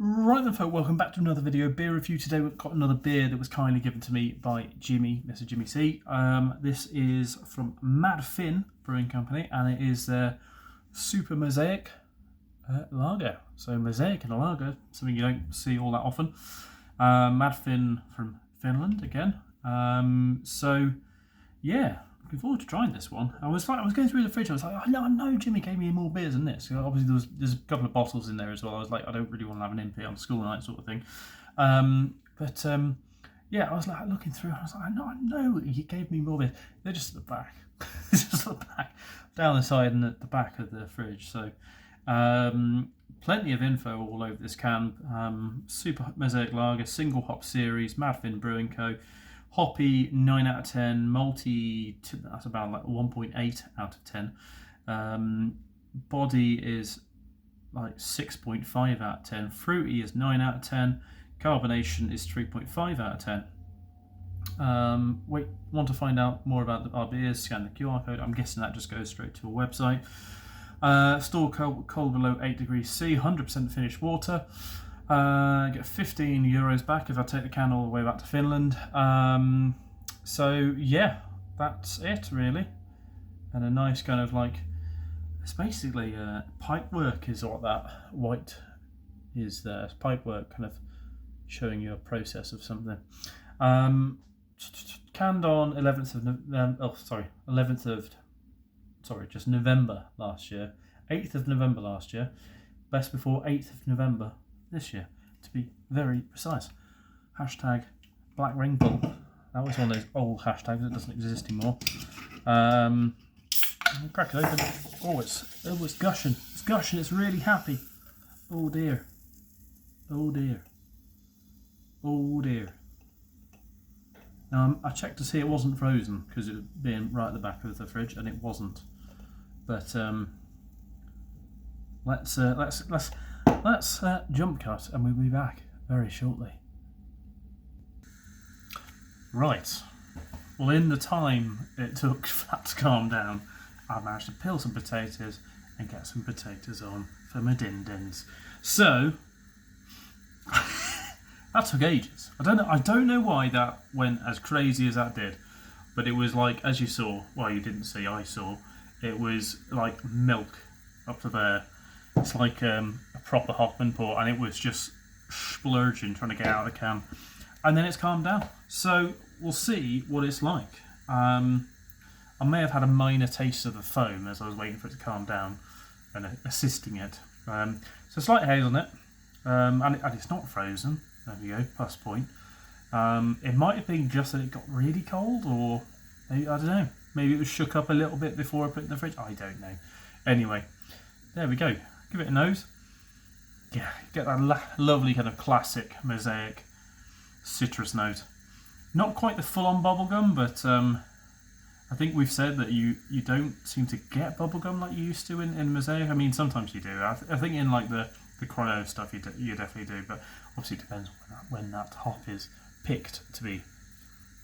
Right then, folk, welcome back to another video beer review. Today we've got another beer that was kindly given to me by Jimmy, Mr. Jimmy C. This is from Mad Finn Brewing Company, and it is their Super Mosaic lager. So Mosaic and a lager, something you don't see all that often. Mad Finn from Finland again. So yeah, looking forward to trying this one. I was going through the fridge. I was like, I know Jimmy gave me more beers than this. Obviously, there's a couple of bottles in there as well. I was like, I don't really want to have an MP on school night sort of thing. Yeah, I was like looking through. I was like, I know he gave me more beers. They're just at the back, just at the back, down the side and at the back of the fridge. So plenty of info all over this can. Super Mosaic Lager, single hop series, Mad Finn Brewing Co. Hoppy 9 out of 10, malty that's about like 1.8 out of 10. Body is like 6.5 out of 10. Fruity is 9 out of 10. Carbonation is 3.5 out of 10. Want to find out more about our beers? Scan the QR code. I'm guessing that just goes straight to a website. Store cold below 8 degrees C, 100% finished water. Get €15 back if I take the can all the way back to Finland. So yeah, that's it really. And a nice kind of like, it's basically pipe work is what that white is there. It's pipe work, kind of showing you a process of something. Canned on 11th of November last year. 8th of November last year. Best before 8th of November this year, to be very precise. Hashtag Black Ring Bull. That was one of those old hashtags that doesn't exist anymore. Crack it open. Oh, it's gushing. It's gushing. It's really happy. Oh dear. Oh dear. Oh dear. I checked to see it wasn't frozen because it was being right at the back of the fridge, and it wasn't. But let's jump cut, and we'll be back very shortly. Right. Well, in the time it took for that to calm down, I managed to peel some potatoes and get some potatoes on for my din-dins. So that took ages. I don't know why that went as crazy as that did, but it was like, as you saw, well, you didn't see, I saw, it was like milk up to there. It's like a proper hop and pour, and it was just splurging trying to get out of the can. And then it's calmed down. So we'll see what it's like. I may have had a minor taste of the foam as I was waiting for it to calm down and assisting it. So slight haze on it, and it's not frozen. There we go, plus point. It might have been just that it got really cold, or I don't know. Maybe it was shook up a little bit before I put it in the fridge. I don't know. Anyway, there we go. Give it a nose. Yeah, get that lovely kind of classic Mosaic citrus note. Not quite the full-on bubblegum, but I think we've said that you don't seem to get bubblegum like you used to in Mosaic. I mean, sometimes you do. I think in like the cryo stuff you definitely do, but obviously it depends when that hop is picked to be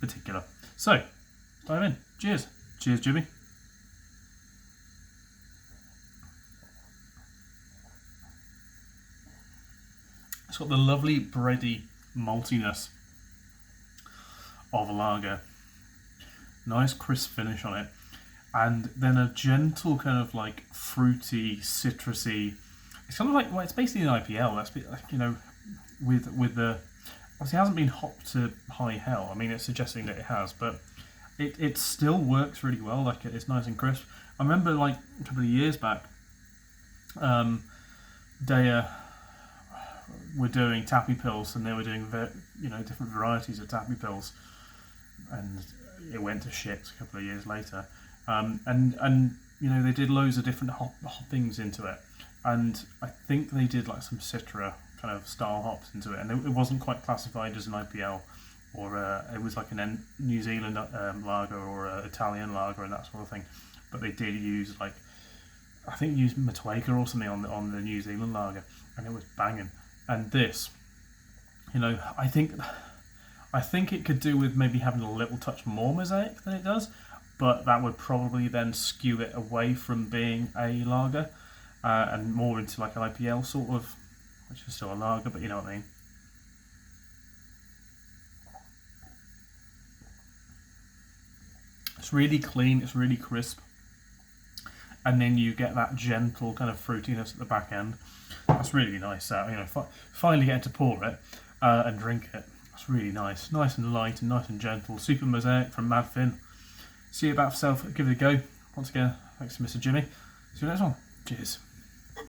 particular. So, dive in. Cheers. Cheers, Jimmy. It's got the lovely bready maltiness of a lager. Nice crisp finish on it. And then a gentle kind of like fruity, citrusy. It's kind of like, well, it's basically an IPL. That's, you know, with the, obviously it hasn't been hopped to high hell. I mean, it's suggesting that it has, but it still works really well. Like, it's nice and crisp. I remember like a couple of years back, Daya were doing tappy pills, and they were doing different varieties of tappy pills, and it went to shit a couple of years later. And they did loads of different hoppings into it, and I think they did like some Citra kind of style hops into it, and it wasn't quite classified as an IPL, or it was like a New Zealand lager or an Italian lager and that sort of thing. But they did use use Matueka or something on the New Zealand lager, and it was banging. And this, I think it could do with maybe having a little touch more Mosaic than it does, but that would probably then skew it away from being a lager and more into like an IPL sort of which is still a lager, but you know what I mean. It's really clean, it's really crisp, and then you get that gentle kind of fruitiness at the back end. That's really nice. Finally getting to pour it and drink it. It's really nice and light and nice and gentle. Super Mosaic from Mad Finn. See you about for yourself. Give it a go. Once again, thanks to Mr. Jimmy. See you next one. Cheers.